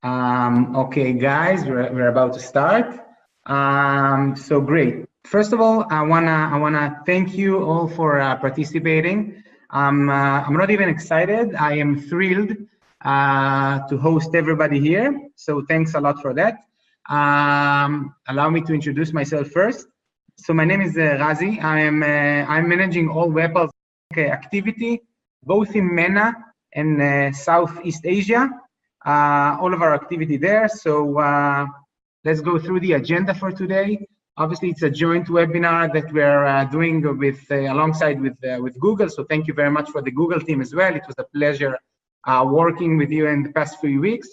Okay, guys, we're about to start. So great. First of all, I wanna thank you all for participating. I'm not even excited. I am thrilled to host everybody here. So thanks a lot for that. Allow me to introduce myself first. So my name is Razi. I'm managing all WebPulse activity, both in MENA and Southeast Asia. All of our activity there. So let's go through the agenda for today. Obviously, it's a joint webinar that we're doing with alongside with Google. So thank you very much for the Google team as well. It was a pleasure working with you in the past few weeks.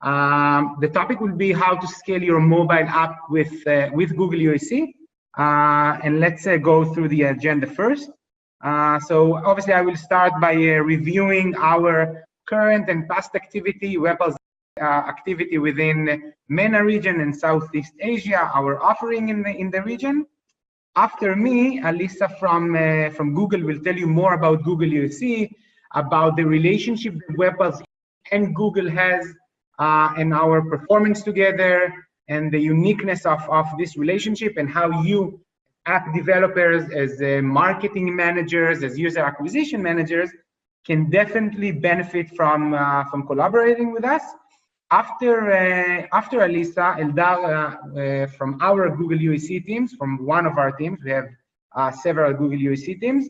The topic will be how to scale your mobile app with Google UAC. And let's go through the agenda first. So obviously, I will start by reviewing our current and past activity, WebPulse activity within MENA region and Southeast Asia, our offering in the region. After me, Alisa from Google will tell you more about Google UAC, about the relationship that WebPulse and Google has, and our performance together, and the uniqueness of this relationship, and how you, app developers, as marketing managers, as user acquisition managers, can definitely benefit from collaborating with us. After Alisa, Eldar from our Google UAC teams, from one of our teams, we have several Google UAC teams,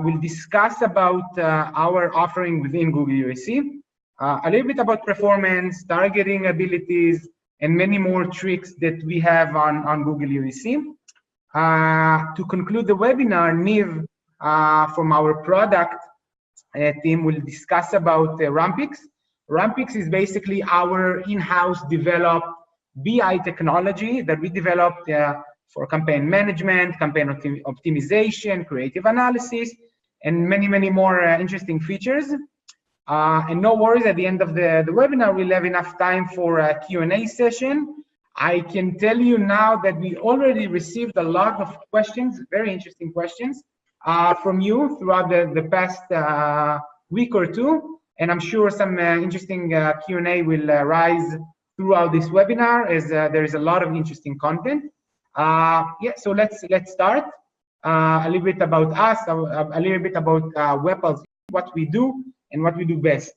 will discuss about our offering within Google UAC, a little bit about performance, targeting abilities, and many more tricks that we have on Google UAC. To conclude the webinar, Niv from our product team will discuss about Rampix. Rampix is basically our in-house developed BI technology that we developed for campaign management, campaign optimization, creative analysis, and many more interesting features. And no worries, at the end of the webinar, we'll have enough time for a Q&A session. I can tell you now that we already received a lot of questions, very interesting questions, from you throughout the past week or two, and I'm sure some interesting Q&A will rise throughout this webinar, as there is a lot of interesting content. Yeah, so let's start. A little bit about us, a little bit about WebPulse, what we do and what we do best.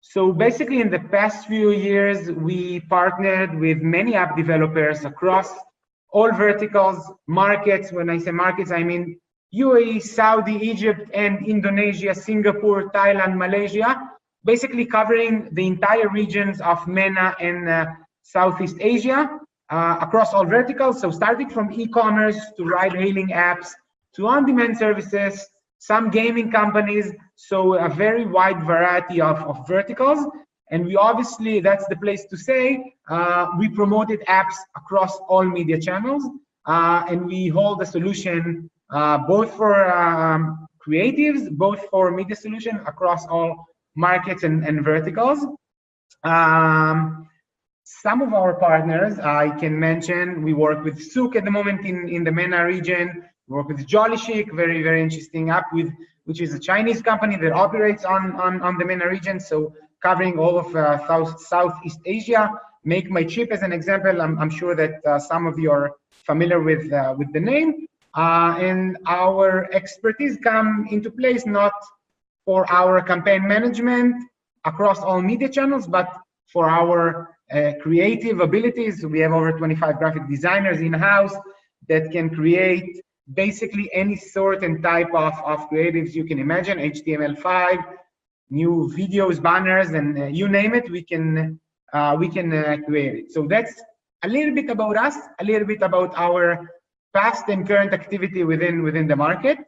So basically, in the past few years, we partnered with many app developers across all verticals, markets. When I say markets, I mean UAE, Saudi, Egypt, and Indonesia, Singapore, Thailand, Malaysia, basically covering the entire regions of MENA and Southeast Asia across all verticals. So starting from e-commerce to ride-hailing apps to on-demand services, some gaming companies, so a very wide variety of verticals. And we obviously, that's the place to say, we promoted apps across all media channels, and we hold a solution both for creatives, both for media solution across all markets and verticals. Some of our partners, I can mention, we work with Souk at the moment in the MENA region. We work with Jolly Chic, very interesting app, which is a Chinese company that operates on the MENA region. So covering all of Southeast Asia. Make My Trip as an example. I'm sure that some of you are familiar with the name. And our expertise come into place not for our campaign management across all media channels, but for our creative abilities. We have over 25 graphic designers in-house that can create basically any sort and type of creatives you can imagine, HTML5, new videos, banners, and you name it, we can create it. So that's a little bit about us, a little bit about our past and current activity within the market.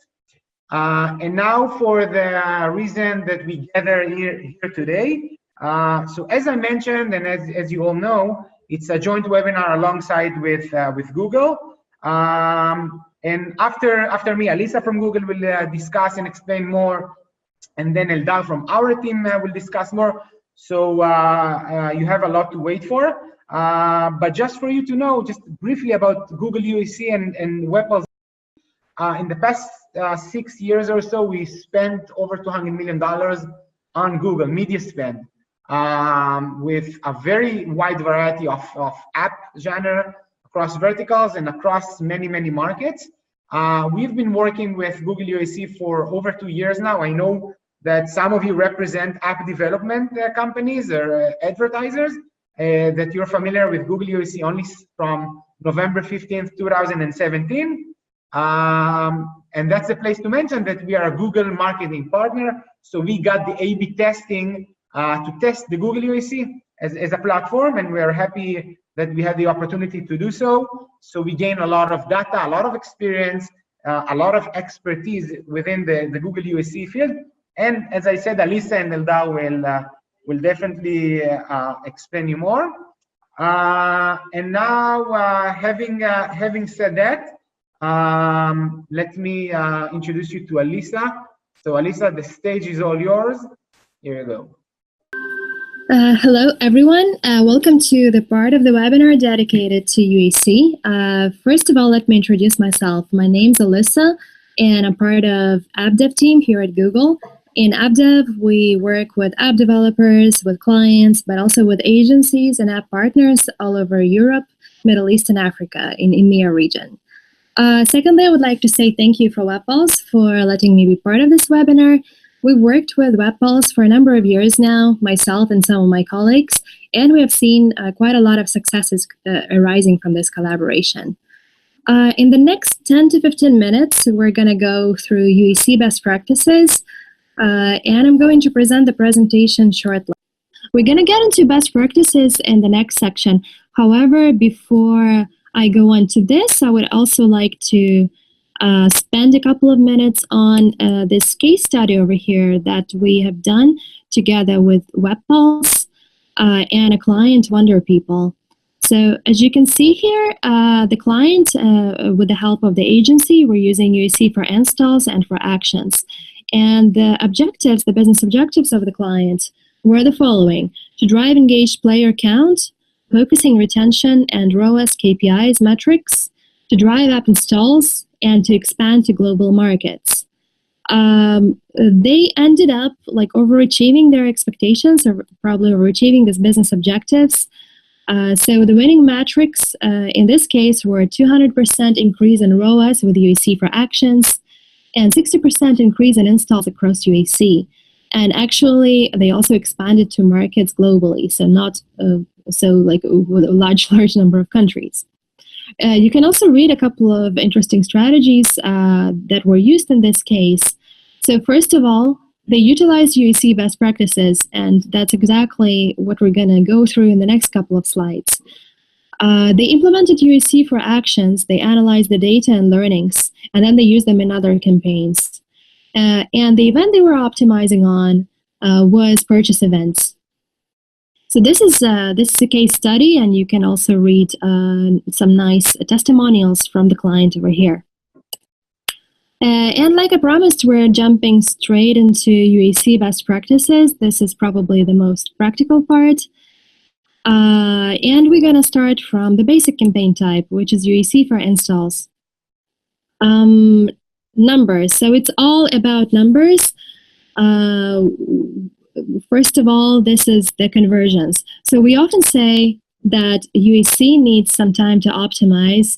And now for the reason that we gather here today. So as I mentioned, and as you all know, it's a joint webinar alongside with Google. And after me, Alisa from Google will discuss and explain more, and then Eldar from our team will discuss more. So you have a lot to wait for. But just for you to know, just briefly about Google UAC and WebPulse. In the past 6 years or so, we spent over $200 million on Google media spend. with a very wide variety of app genre across verticals and across many, many markets. We've been working with Google UAC for over 2 years now. I know that some of you represent app development companies or advertisers, that you're familiar with Google UAC only from November 15th, 2017. And that's the place to mention that we are a Google marketing partner. So we got the A/B testing to test the Google UAC as a platform, and we are happy that we had the opportunity to do so. So we gain a lot of data, a lot of experience, a lot of expertise within the Google UAC field. And as I said, Alisa and Eldar will definitely explain you more. And now, having said that, let me introduce you to Alisa. So Alisa, the stage is all yours. Here you go. Hello, everyone. Welcome to the part of the webinar dedicated to UAC. First of all, let me introduce myself. My name's Alyssa, and I'm part of app dev team here at Google. In app dev, we work with app developers, with clients, but also with agencies and app partners all over Europe, Middle East, and Africa in EMEA region. Secondly, I would like to say thank you for WebPulse for letting me be part of this webinar. We've worked with WebPulse for a number of years now, myself and some of my colleagues, and we have seen quite a lot of successes arising from this collaboration. In the next 10 to 15 minutes, we're going to go through UAC best practices, and I'm going to present the presentation shortly. We're going to get into best practices in the next section. However, before I go on to this, I would also like to spend a couple of minutes on this case study over here that we have done together with WebPulse and a client, Wonder People. So as you can see here, the client, with the help of the agency, we're using UAC for installs and for actions. And the objectives, the business objectives of the client were the following: to drive engaged player count, focusing retention and ROAS KPIs metrics, to drive app installs, and to expand to global markets. They ended up like overachieving their expectations, or probably overachieving these business objectives. So the winning metrics in this case were 200% increase in ROAS with UAC for actions, and 60% increase in installs across UAC. And actually, they also expanded to markets globally, so not like with a large number of countries. You can also read a couple of interesting strategies that were used in this case. So first of all, they utilized UAC best practices, and that's exactly what we're going to go through in the next couple of slides. They implemented UAC for actions, they analyzed the data and learnings, and then they used them in other campaigns. And the event they were optimizing on was purchase events. So this is a case study, and you can also read some nice testimonials from the client over here. And like I promised, we're jumping straight into UAC best practices. This is probably the most practical part. And we're going to start from the basic campaign type, which is UAC for installs. Numbers. So it's all about numbers. First of all, this is the conversions. So we often say that UAC needs some time to optimize.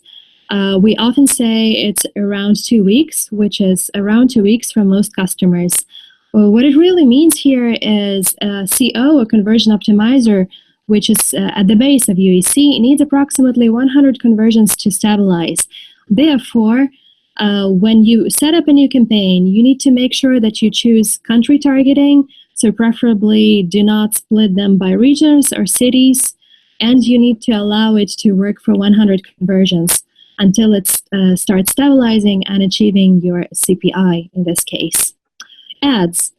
We often say it's around 2 weeks, which is around 2 weeks for most customers. Well, what it really means here is CO, a conversion optimizer, which is at the base of UAC, needs approximately 100 conversions to stabilize. Therefore, when you set up a new campaign, you need to make sure that you choose country targeting, so preferably do not split them by regions or cities, and you need to allow it to work for 100 conversions until it starts stabilizing and achieving your CPI in this case. Ads.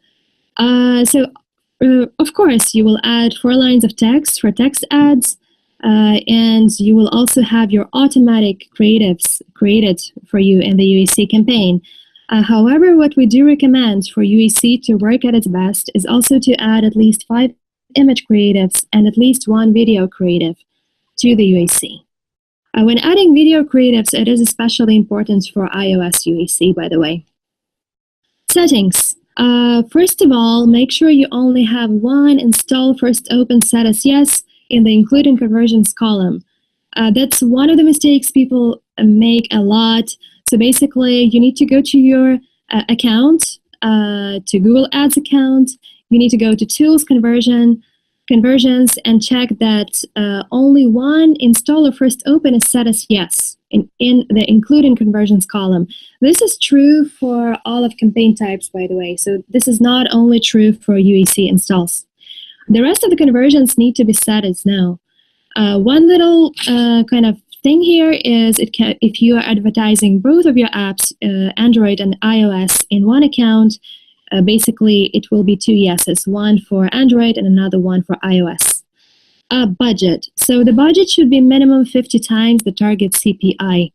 Of course, you will add 4 lines of text for text ads, and you will also have your automatic creatives created for you in the UAC campaign. However, what we do recommend for UAC to work at its best is also to add at least 5 image creatives and at least 1 video creative to the UAC. When adding video creatives, it is especially important for iOS UAC, by the way. Settings. First of all, make sure you only have one install first open set as yes in the including conversions column. That's one of the mistakes people make a lot. So basically, you need to go to your account, to Google Ads account. You need to go to Tools, Conversions, and check that only one installer first open is set as yes in the including conversions column. This is true for all of campaign types, by the way. So this is not only true for UAC installs. The rest of the conversions need to be set as no. One little kind of thing here is if you are advertising both of your apps, Android and iOS, in one account, basically it will be two yeses, one for Android and another one for iOS. Budget. So the budget should be minimum 50 times the target CPI.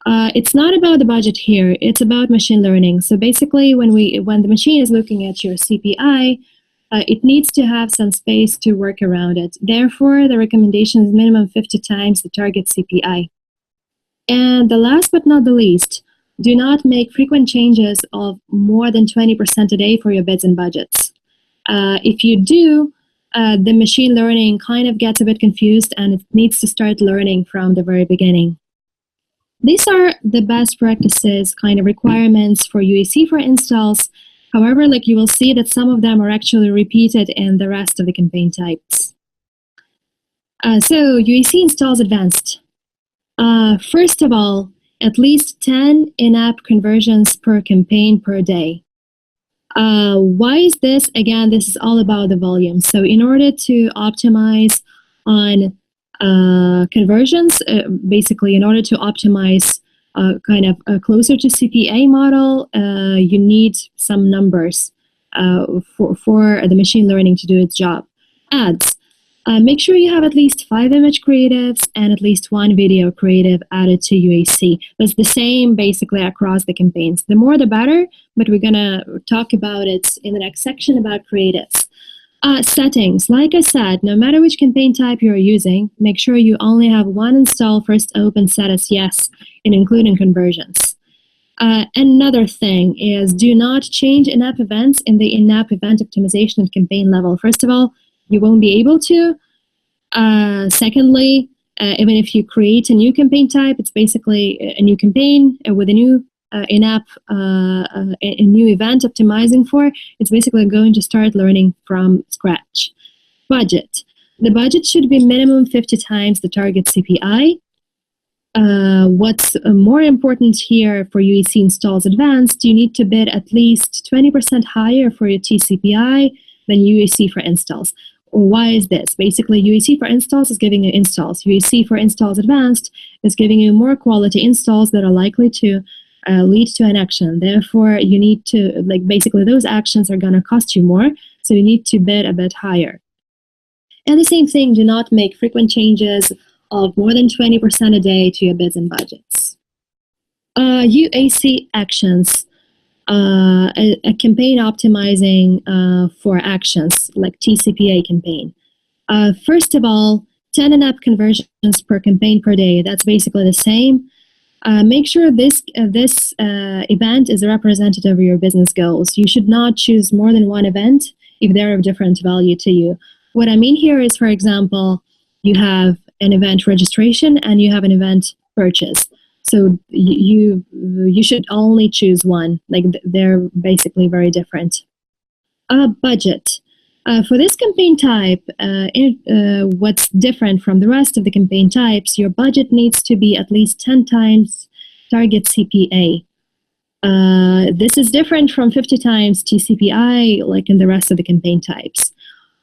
It's not about the budget here, it's about machine learning. So basically when the machine is looking at your CPI, it needs to have some space to work around it. Therefore, the recommendation is minimum 50 times the target CPI. And the last but not the least, do not make frequent changes of more than 20% a day for your bids and budgets. If you do, the machine learning kind of gets a bit confused and it needs to start learning from the very beginning. These are the best practices kind of requirements for UAC for installs. However, like you will see that some of them are actually repeated in the rest of the campaign types. So UAC installs advanced. First of all, at least 10 in-app conversions per campaign per day. Why is this? Again, this is all about the volume. So in order to optimize on conversions, basically in order to optimize kind of closer to CPA model, you need some numbers for the machine learning to do its job. Ads. Make sure you have at least 5 image creatives and at least 1 video creative added to UAC. That's the same basically across the campaigns. The more the better, but we're gonna talk about it in the next section about creatives. Settings. Like I said, no matter which campaign type you're using, make sure you only have one install first open set as yes in including conversions. Another thing is do not change in-app events in the in-app event optimization at campaign level. First of all, you won't be able to. Secondly, even if you create a new campaign type, it's basically a new campaign with a new in-app, a new event optimizing for, it's basically going to start learning from scratch. Budget. The budget should be minimum 50 times the target CPI. What's more important here for UAC installs advanced, you need to bid at least 20% higher for your TCPI than UAC for installs. Why is this? Basically, UAC for installs is giving you installs. UAC for installs advanced is giving you more quality installs that are likely to lead to an action. Therefore, you need to, like, basically those actions are going to cost you more, so you need to bid a bit higher. And the same thing, do not make frequent changes of more than 20% a day to your bids and budgets. UAC actions. A campaign optimizing for actions like TCPA campaign. First of all, 10 in-app conversions per campaign per day. That's basically the same. Make sure this event is representative of your business goals. You should not choose more than one event if they're of different value to you. What I mean here is, for example, you have an event registration and you have an event purchase. So you should only choose one. Like they're basically very different. Budget. For this campaign type, what's different from the rest of the campaign types, your budget needs to be at least 10 times target CPA. This is different from 50 times TCPI, like in the rest of the campaign types.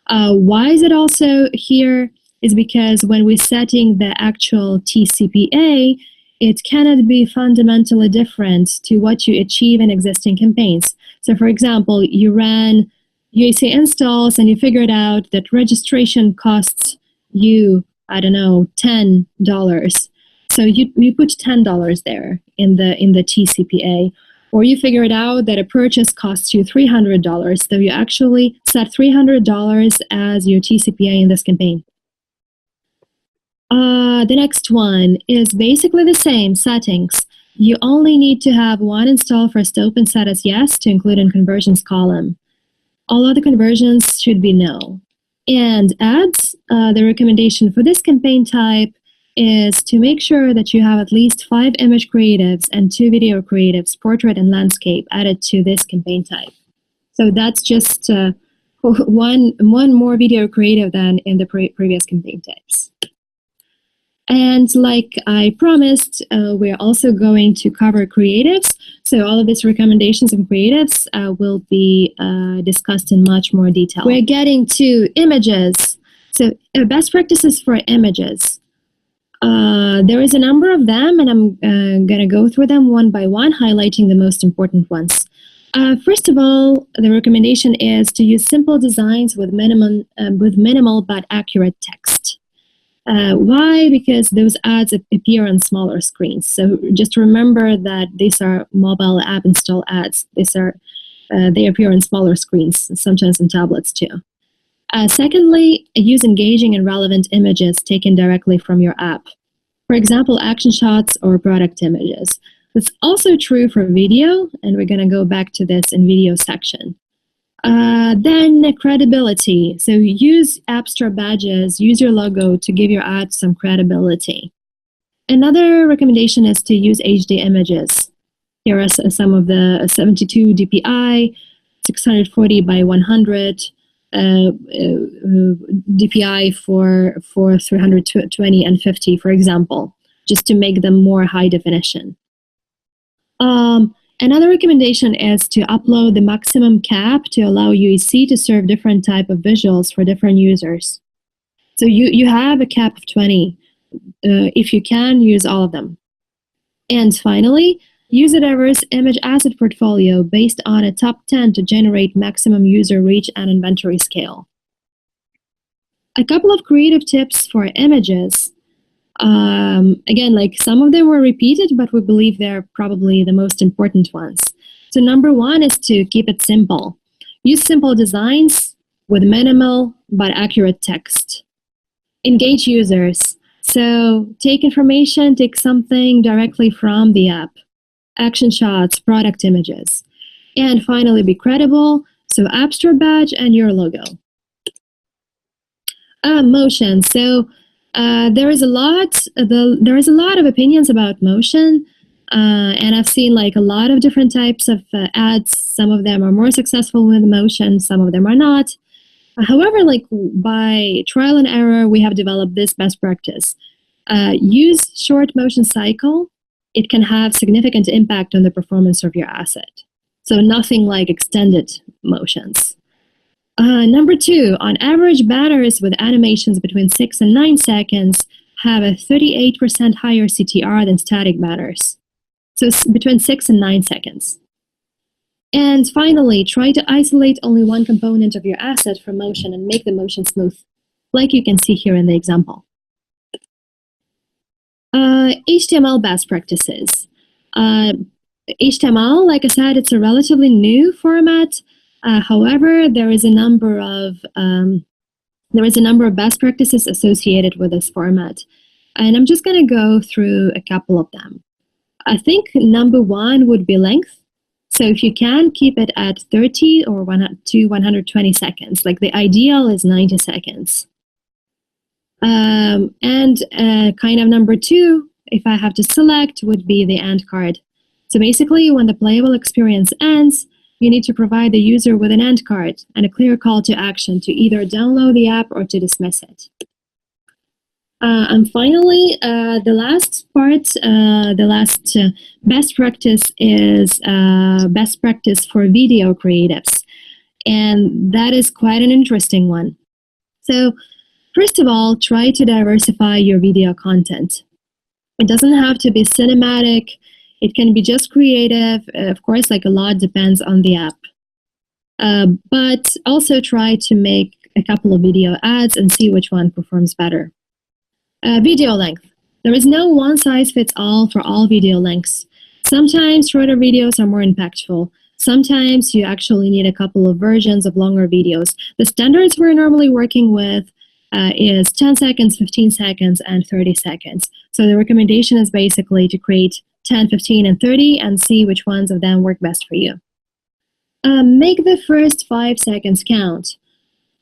Why is it also here? Is because when we're setting the actual TCPA, it cannot be fundamentally different to what you achieve in existing campaigns. So for example, you ran UAC installs and you figured out that registration costs you, I don't know, $10. So you put $10 there in the TCPA. Or you figured out that a purchase costs you $300. So you actually set $300 as your TCPA in this campaign. The next one is basically the same, settings. You only need to have one install for stop and set as yes to include in conversions column. All other conversions should be no. And ads, the recommendation for this campaign type is to make sure that you have at least 5 image creatives and 2 video creatives, portrait and landscape, added to this campaign type. So that's just one more video creative than in the previous campaign types. And like I promised, we're also going to cover creatives. So all of these recommendations and creatives will be discussed in much more detail. We're getting to images. So best practices for images. There is a number of them, and I'm going to go through them one by one, highlighting the most important ones. First of all, the recommendation is to use simple designs with minimal but accurate text. Why? Because those ads appear on smaller screens. So just remember that these are mobile app install ads. They appear on smaller screens, sometimes on tablets too. Secondly, use engaging and relevant images taken directly from your app. For example, action shots or product images. It's also true for video, and we're going to go back to this in video section. Then credibility. So use App Store badges, use your logo to give your ad some credibility. Another recommendation is to use HD images. Here are some of the 72 DPI, 640 by 100, DPI for 320 and 50, for example, just to make them more high definition. Another recommendation is to upload the maximum cap to allow UAC to serve different type of visuals for different users. So you have a cap of 20. If you can, use all of them. And finally, use a diverse image asset portfolio based on a top 10 to generate maximum user reach and inventory scale. A couple of creative tips for images. Again, like some of them were repeated, but we believe they're probably the most important ones. So number one is to keep it simple. Use simple designs with minimal but accurate text. Engage users. So take something directly from the app. Action shots, product images. And finally, be credible. So App Store badge and your logo. Motion. So there is a lot of opinions about motion, and I've seen like a lot of different types of ads. Some of them are more successful with motion, some of them are not. However, like by trial and error, we have developed this best practice. Use short motion cycle. It can have significant impact on the performance of your asset. So nothing like extended motions. Number two, on average, banners with animations between 6 and 9 seconds have a 38% higher CTR than static banners. So between 6 and 9 seconds. And finally, try to isolate only one component of your asset for motion and make the motion smooth, like you can see here in the example. HTML best practices. HTML, like I said, it's a relatively new format. However, there is a number of best practices associated with this format, and I'm just going to go through a couple of them. I think number one would be length. So if you can, keep it at 30 or 120 seconds. Like the ideal is 90 seconds. And kind of number two, if I have to select, would be the end card. So basically, when the playable experience ends, you need to provide the user with an end card and a clear call to action to either download the app or to dismiss it. And finally, the last best practice is best practice for video creatives. And that is quite an interesting one. So first of all, try to diversify your video content. It doesn't have to be cinematic. It can be just creative. Of course, like a lot depends on the app. But also try to make a couple of video ads and see which one performs better. Video length. There is no one-size-fits-all for all video lengths. Sometimes shorter videos are more impactful. Sometimes you actually need a couple of versions of longer videos. The standards we're normally working with is 10 seconds, 15 seconds, and 30 seconds. So the recommendation is basically to create 10, 15, and 30 and see which ones of them work best for you. Make the first 5 seconds count.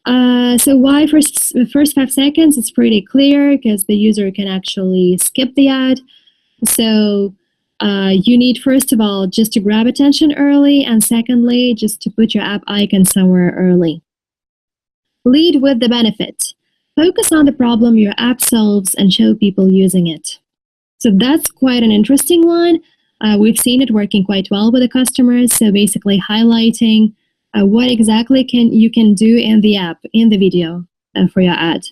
So why the first 5 seconds? It's pretty clear because the user can actually skip the ad. So you need, first of all, just to grab attention early, and secondly, just to put your app icon somewhere early. Lead with the benefit. Focus on the problem your app solves and show people using it. So that's quite an interesting one. We've seen it working quite well with the customers. So basically highlighting what exactly you can do in the app, in the video for your ad.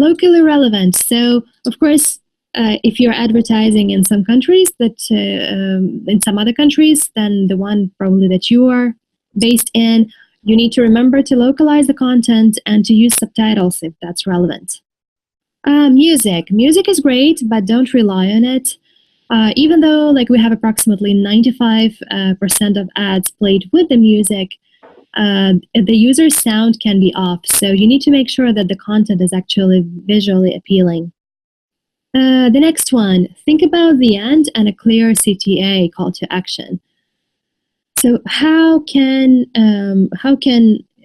Locally relevant. So of course, if you're advertising in some countries in some other countries than the one probably that you are based in, you need to remember to localize the content and to use subtitles if that's relevant. Music. Music is great, but don't rely on it. Even though we have approximately 95% of ads played with the music, the user's sound can be off. So you need to make sure that the content is actually visually appealing. The next one, think about the end and a clear CTA, call to action. So how can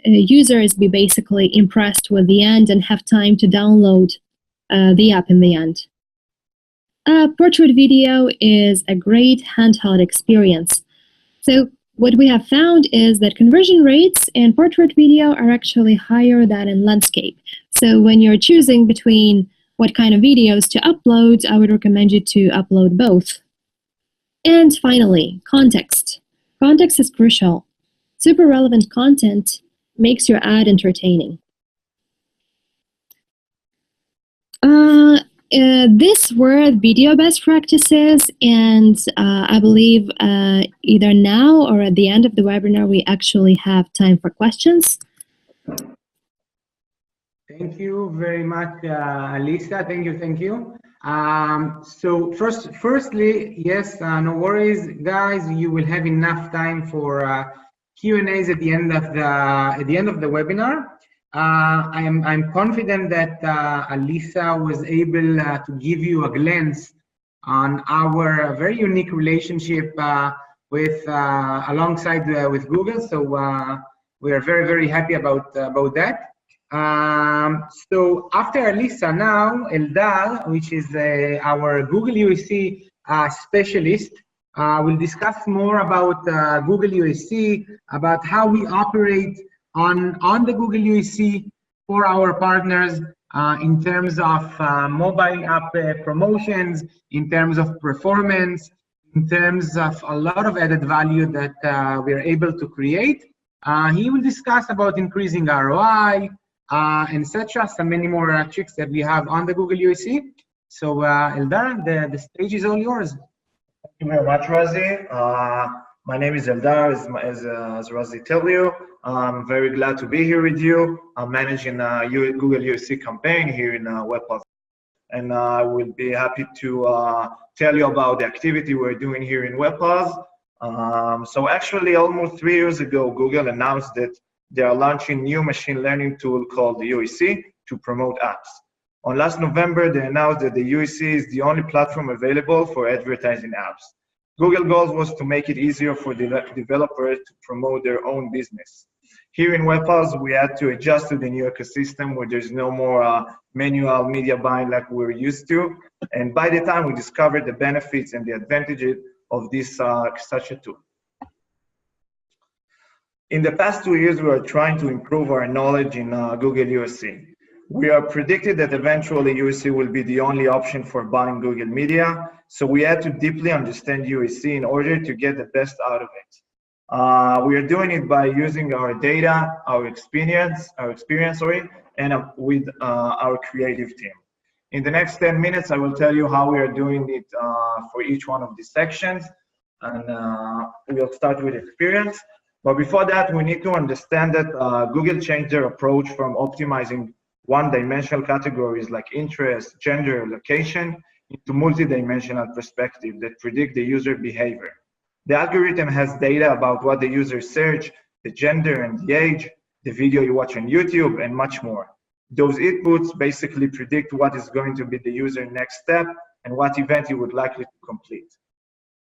users be basically impressed with the end and have time to download the app in the end? Portrait video is a great handheld experience. So what we have found is that conversion rates in portrait video are actually higher than in landscape. So when you're choosing between what kind of videos to upload, I would recommend you to upload both. And finally, context. Context is crucial. Super relevant content makes your ad entertaining. These were video best practices, and I believe either now or at the end of the webinar, we actually have time for questions. Thank you very much, Alisa. Thank you. So firstly, yes, no worries, guys. You will have enough time for Q&As at the end of the webinar. I'm confident that Alisa was able to give you a glance on our very unique relationship alongside with Google. So we are very happy about that. So after Alisa, now Eldar, which is our Google UAC specialist, will discuss more about Google UAC, about how we operate on the Google UAC for our partners in terms of mobile app promotions, in terms of performance, in terms of a lot of added value that we're able to create. He will discuss about increasing ROI, etc. Some many more tricks that we have on the Google UAC. So Eldar, the stage is all yours. Thank you very much, Razi. My name is Eldar, as Razi told you. I'm very glad to be here with you. I'm managing Google UAC campaign here in WebPlus. And I will be happy to tell you about the activity we're doing here in WebPlus. So actually, almost 3 years ago, Google announced that they are launching new machine learning tool called the UAC to promote apps. On last November, they announced that the UAC is the only platform available for advertising apps. Google goal was to make it easier for developers to promote their own business. Here in WebPlus, we had to adjust to the new ecosystem where there's no more manual media buying like we're used to. And by the time we discovered the benefits and the advantages of this such a tool. In the past 2 years, we are trying to improve our knowledge in Google UAC. We are predicted that eventually UAC will be the only option for buying Google Media, so we had to deeply understand UAC in order to get the best out of it. We are doing it by using our data, our experience, and with our creative team. In the next 10 minutes, I will tell you how we are doing it for each one of these sections, and we'll start with experience. But before that, we need to understand that Google changed their approach from optimizing one-dimensional categories like interest, gender, location, into multi-dimensional perspective that predict the user behavior. The algorithm has data about what the user search, the gender and the age, the video you watch on YouTube, and much more. Those inputs basically predict what is going to be the user next step and what event you would likely to complete.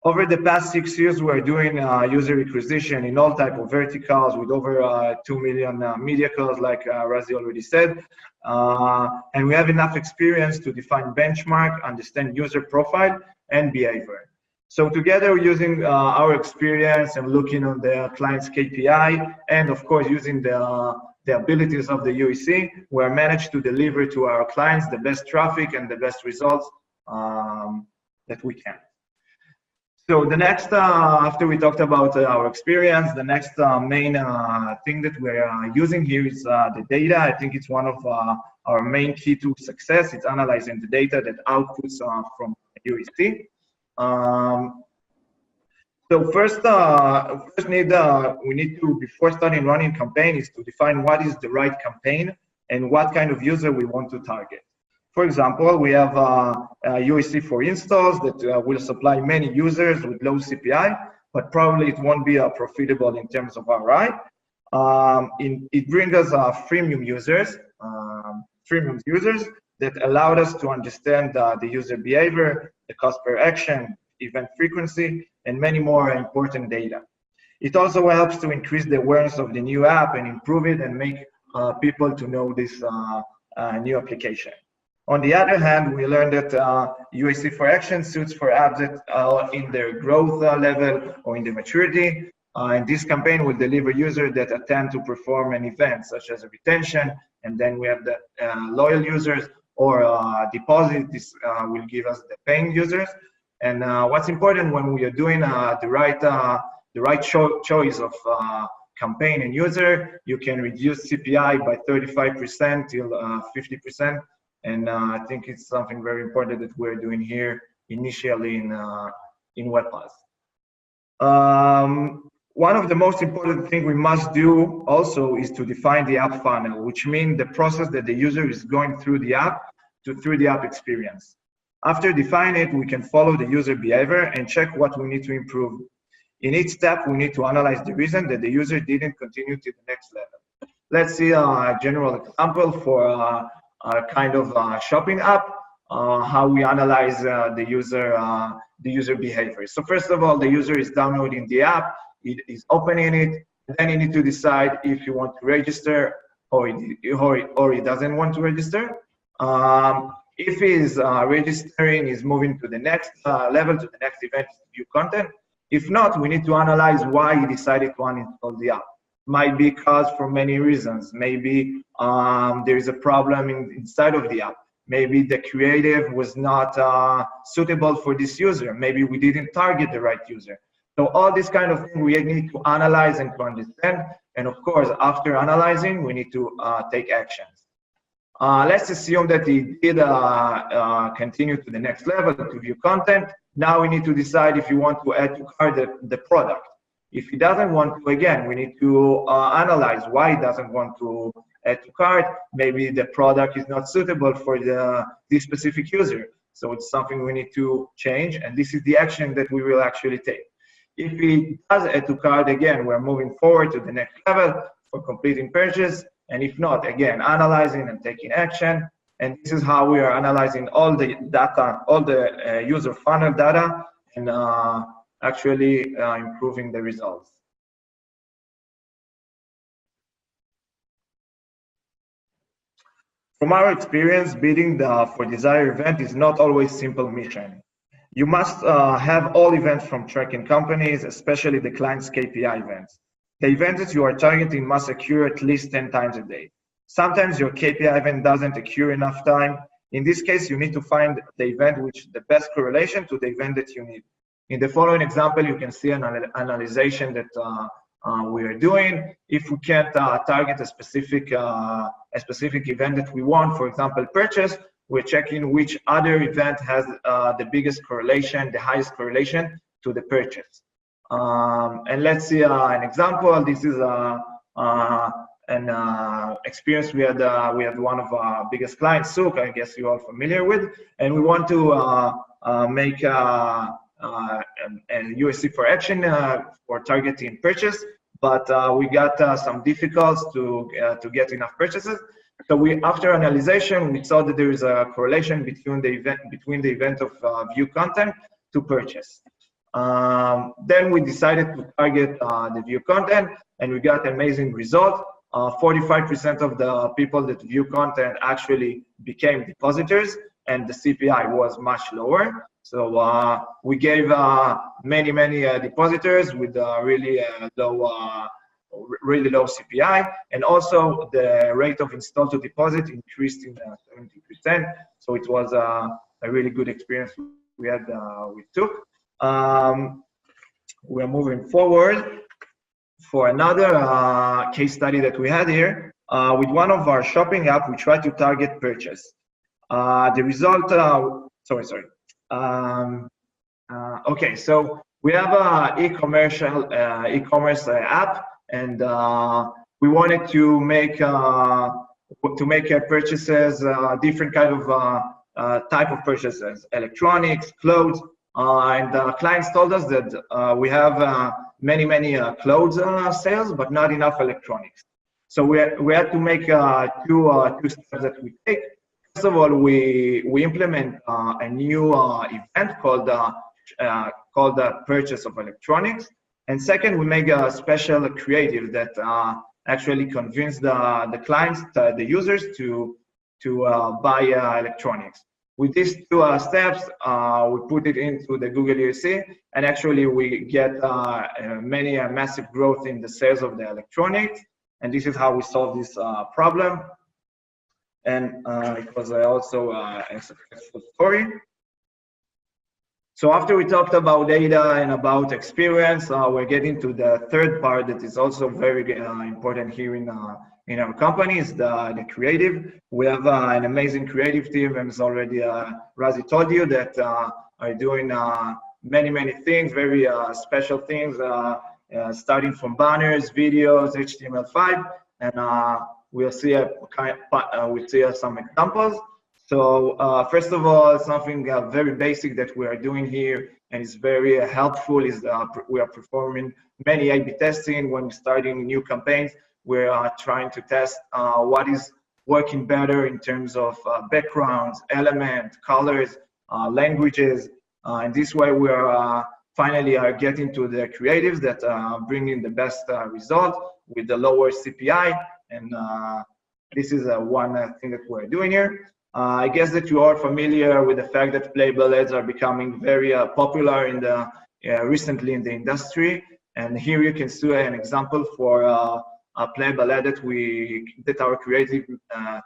Over the past 6 years, we're doing user acquisition in all type of verticals with over 2 million media calls, like Razi already said. And we have enough experience to define benchmark, understand user profile and behavior. So together, using our experience and looking on the client's KPI, and of course, using the abilities of the UAC, we managed to deliver to our clients the best traffic and the best results that we can. So the next, after we talked about our experience, the next main thing that we're using here is the data. I think it's one of our main key to success. It's analyzing the data that outputs from UAC. So first, we need to, before starting running campaign, is to define what is the right campaign and what kind of user we want to target. For example, we have UAC for installs that will supply many users with low CPI, but probably it won't be profitable in terms of ROI. It brings us freemium users that allowed us to understand the user behavior, the cost per action, event frequency, and many more important data. It also helps to increase the awareness of the new app and improve it and make people to know this new application. On the other hand, we learned that UAC for action suits for apps that are in their growth level or in the maturity. And this campaign will deliver users that attempt to perform an event, such as a retention, and then we have the loyal users or deposit. This will give us the paying users. And what's important when we are doing the right choice of campaign and user, you can reduce CPI by 35% till 50%. And I think it's something very important that we're doing here initially in WebPass. One of the most important things we must do also is to define the app funnel, which means the process that the user is going through the app through the app experience. After defining it, we can follow the user behavior and check what we need to improve. In each step, we need to analyze the reason that the user didn't continue to the next level. Let's see a general example for a kind of shopping app, how we analyze the user behavior. So first of all, the user is downloading the app, it is opening it, and then you need to decide if you want to register or he doesn't want to register. If he's registering, he's moving to the next level, to the next event to view content. If not, we need to analyze why he decided to uninstall the app. Might be caused for many reasons. Maybe there is a problem inside of the app. Maybe the creative was not suitable for this user. Maybe we didn't target the right user. So all this kind of thing we need to analyze and to understand. And of course, after analyzing, we need to take actions. Let's assume that he did continue to the next level to view content. Now we need to decide if you want to add to cart the product. If he doesn't want to, again, we need to analyze why he doesn't want to add to cart. Maybe the product is not suitable for this specific user. So it's something we need to change, and this is the action that we will actually take. If he does add to cart, again, we're moving forward to the next level for completing purchase. And if not, again, analyzing and taking action. And this is how we are analyzing all the data, all the user funnel data, and actually improving the results. From our experience, bidding for desired event is not always simple mission. You must have all events from tracking companies, especially the client's KPI events. The events that you are targeting must occur at least 10 times a day. Sometimes your KPI event doesn't occur enough time. In this case, you need to find the event which the best correlation to the event that you need. In the following example, you can see an analyzation that we are doing. If we can't target a specific event that we want, for example, purchase, we're checking which other event has the biggest correlation, the highest correlation to the purchase. And let's see an example. This is an experience we had one of our biggest clients, Souk, I guess you're all familiar with, and we want to make a UAC for action for targeting purchase, but we got some difficulties to get enough purchases. So after analyzation, we saw that there is a correlation between the event of view content to purchase. Then we decided to target the view content, and we got amazing result. 45% of the people that view content actually became depositors, and the CPI was much lower. So we gave many depositors with really low CPI, and also the rate of install to deposit increased in 70%. So it was a really good experience we took. We're moving forward for another case study that we had here. With one of our shopping app, we tried to target purchase. The result, okay, so we have a e-commerce app, and we wanted to make purchases, different kind of type of purchases, electronics, clothes, and clients told us that we have many clothes sales, but not enough electronics. So we had to make two steps that we take. First of all, we implement a new event called the purchase of electronics, and second, we make a special creative that actually convince the clients, the users, to buy electronics. With these two steps, we put it into the Google UAC, and actually we get massive growth in the sales of the electronics, and this is how we solve this problem. And it was also a successful story. So after we talked about data and about experience, we're getting to the third part that is also very important here in our company, is the creative. We have an amazing creative team, and as already Razi told you, that are doing many things, very special things, starting from banners, videos, HTML5, and we'll see some examples. So first of all, something very basic that we are doing here and is very helpful is we are performing many A/B testing when starting new campaigns. We are trying to test what is working better in terms of backgrounds, elements, colors, languages, and this way we are finally getting to the creatives that bring in the best result with the lower CPI, and this is one thing that we're doing here. I guess that you are familiar with the fact that playable ads are becoming very popular in the recently in the industry, and here you can see an example for a playable ad that our creative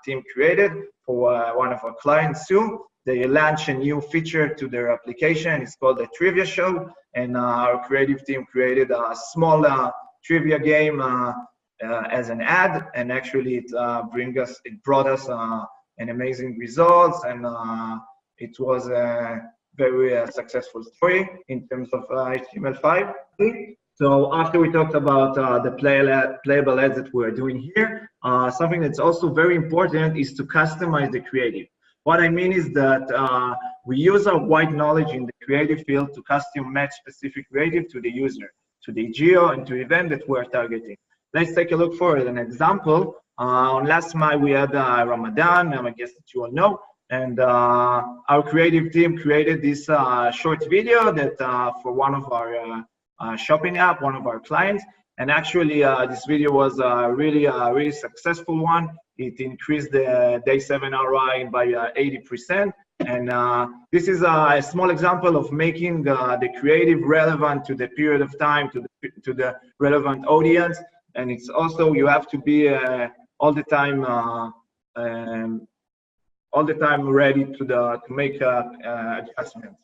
team created for one of our clients too. They launched a new feature to their application. It's called a trivia show, and our creative team created a small trivia game as an ad, and actually it brought us an amazing results, and it was a very successful story in terms of HTML5. So after we talked about the playable ads that we're doing here, something that's also very important is to customize the creative. What I mean is that we use our wide knowledge in the creative field to custom match specific creative to the user, to the geo, and to the event that we're targeting. Let's take a look for an example. On last May, we had Ramadan, I guess that you all know, and our creative team created this short video that for one of our shopping app, one of our clients, and actually this video was really successful one. It increased the day 7 ROI by 80%, and this is a small example of making the creative relevant to the period of time, to the relevant audience. And it's also, you have to be all the time ready to make adjustments.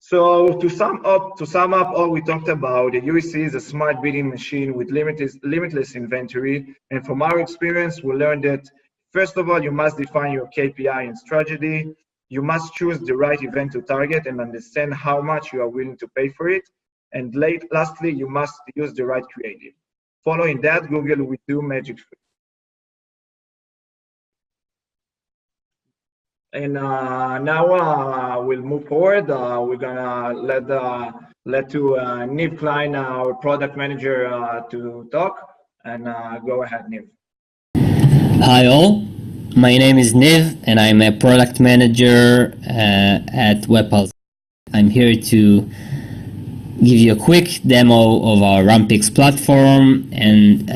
So to sum up all we talked about, the UAC is a smart bidding machine with limitless inventory. And from our experience, we learned that first of all, you must define your KPI and strategy. You must choose the right event to target and understand how much you are willing to pay for it. And lastly, you must use the right creative. Following that, Google will do magic for you. And now we'll move forward. We're gonna let to Niv Klein, our product manager, to talk. And go ahead, Niv. Hi all, my name is Niv and I'm a product manager at WebPulse. I'm here to give you a quick demo of our Rampix platform and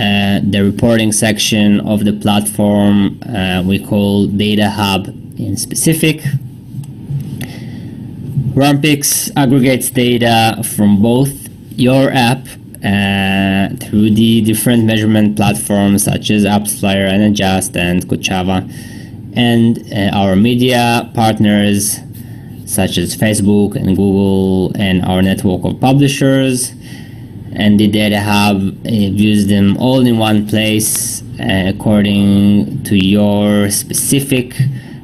the reporting section of the platform we call Data Hub in specific. Rampix aggregates data from both your app through the different measurement platforms such as AppsFlyer and Adjust and Kochava, and our media partners such as Facebook and Google and our network of publishers. And the Data Hub views them all in one place according to your specific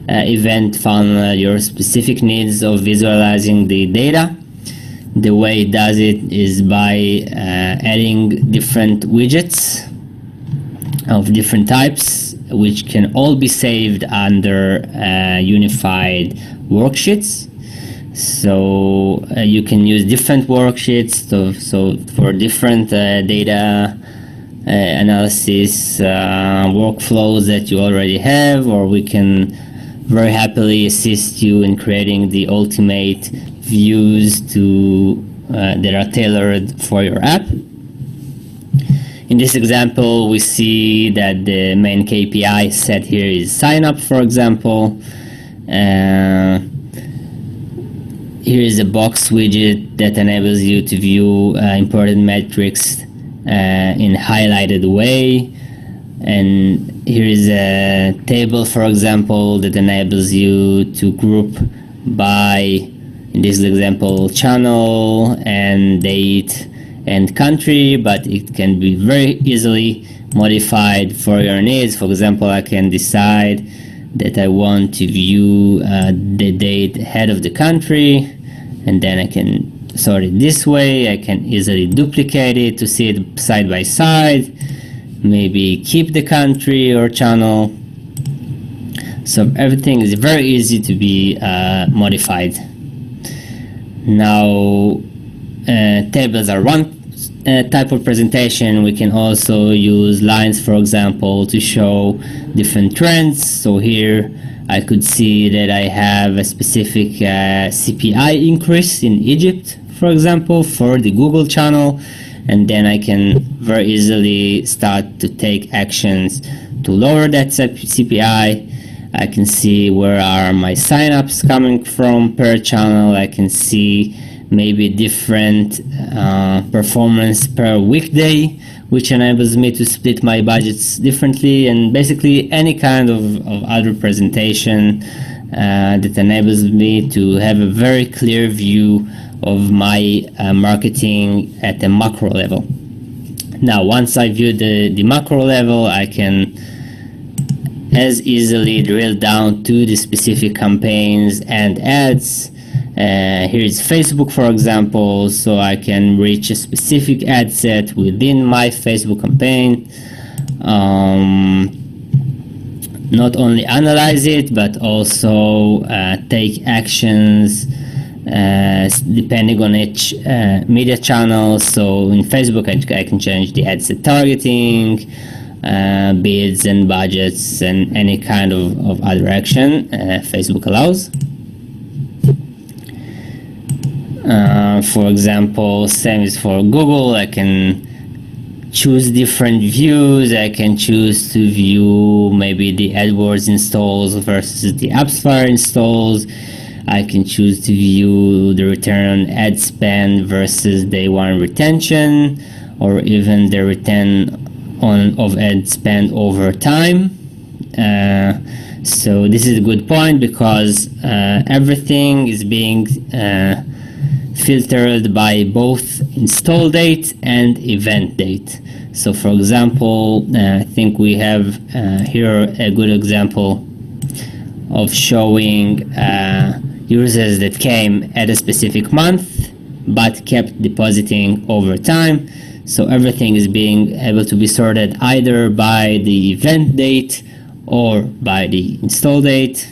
event funnel, your specific needs of visualizing the data. The way it does it is by adding different widgets of different types, which can all be saved under unified worksheets. So you can use different worksheets so for different data analysis workflows that you already have, or we can very happily assist you in creating the ultimate views that are tailored for your app. In this example, we see that the main KPI set here is sign up, for example. Here is a box widget that enables you to view important metrics in a highlighted way. And here is a table, for example, that enables you to group by, in this example, channel and date and country, but it can be very easily modified for your needs. For example, I can decide that I want to view the date ahead of the country, and then I can sort it this way. I can easily duplicate it to see it side by side, maybe keep the country or channel. So everything is very easy to be modified. Now, tables are one type of presentation. We can also use lines, for example, to show different trends. So here I could see that I have a specific CPI increase in Egypt, for example, for the Google channel. And then I can very easily start to take actions to lower that CPI. I can see where are my signups coming from per channel. I can see maybe different performance per weekday, which enables me to split my budgets differently, and basically any kind of other presentation that enables me to have a very clear view of my marketing at the macro level. Now, once I view the macro level, I can as easily drill down to the specific campaigns and ads. Here is Facebook, for example, so I can reach a specific ad set within my Facebook campaign. Not only analyze it, but also take actions depending on each media channel. So in Facebook, I can change the ad set targeting, bids and budgets, and any kind of other action Facebook allows. For example, same is for Google. I can choose different views. I can choose to view maybe the AdWords installs versus the AppsFlyer installs. I can choose to view the return on ad spend versus day one retention, or even the return of ad spend over time. So this is a good point, because everything is being filtered by both install date and event date. So for example, I think we have here a good example of showing users that came at a specific month but kept depositing over time. So everything is being able to be sorted either by the event date or by the install date.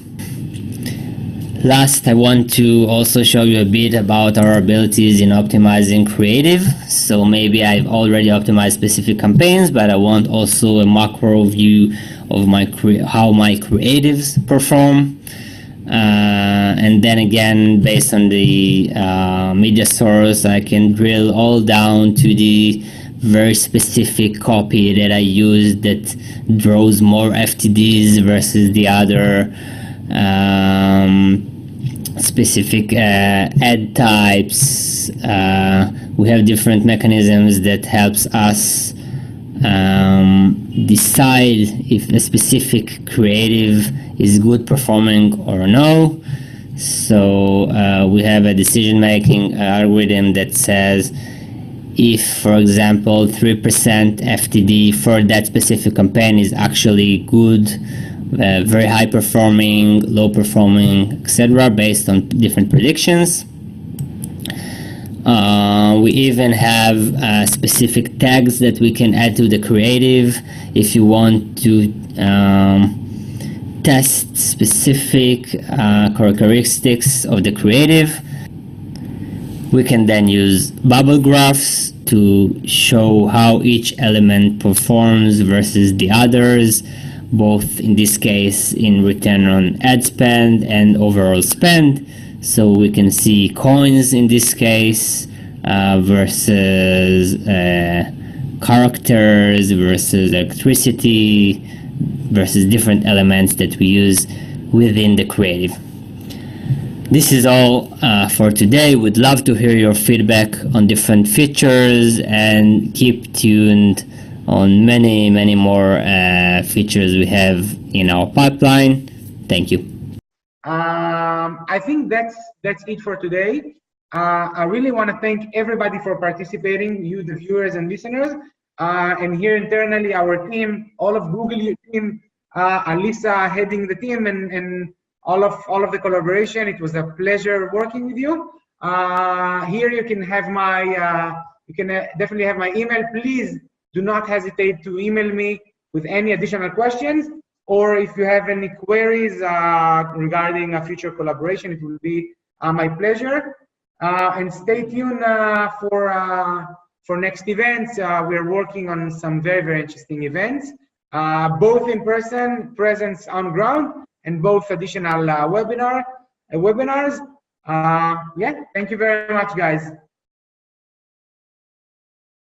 Last, I want to also show you a bit about our abilities in optimizing creative. So maybe I've already optimized specific campaigns, but I want also a macro view of how my creatives perform. And then again, based on the media source, I can drill all down to the very specific copy that I use that draws more FTDs versus the other specific ad types. We have different mechanisms that helps us decide if a specific creative is good performing or no. So we have a decision-making algorithm that says if, for example, 3% FTD for that specific campaign is actually good, very high performing, low performing, etc., based on different predictions. We even have specific tags that we can add to the creative if you want to test specific characteristics of the creative. We can then use bubble graphs to show how each element performs versus the others, both in this case in return on ad spend and overall spend. So we can see coins in this case versus characters versus electricity versus different elements that we use within the creative. This is all for today. We'd love to hear your feedback on different features, and keep tuned on many more features we have in our pipeline. Thank you. I think that's it for today. I really want to thank everybody for participating, you, the viewers and listeners, and here internally, our team, all of Google team, Alisa heading the team, and all of the collaboration. It was a pleasure working with you. Here you can have my, definitely have my email. Please do not hesitate to email me with any additional questions, or if you have any queries regarding a future collaboration, it will be my pleasure. And stay tuned for next events. We're working on some very interesting events, both in person, presence on ground, and both additional webinars. Yeah, thank you very much, guys.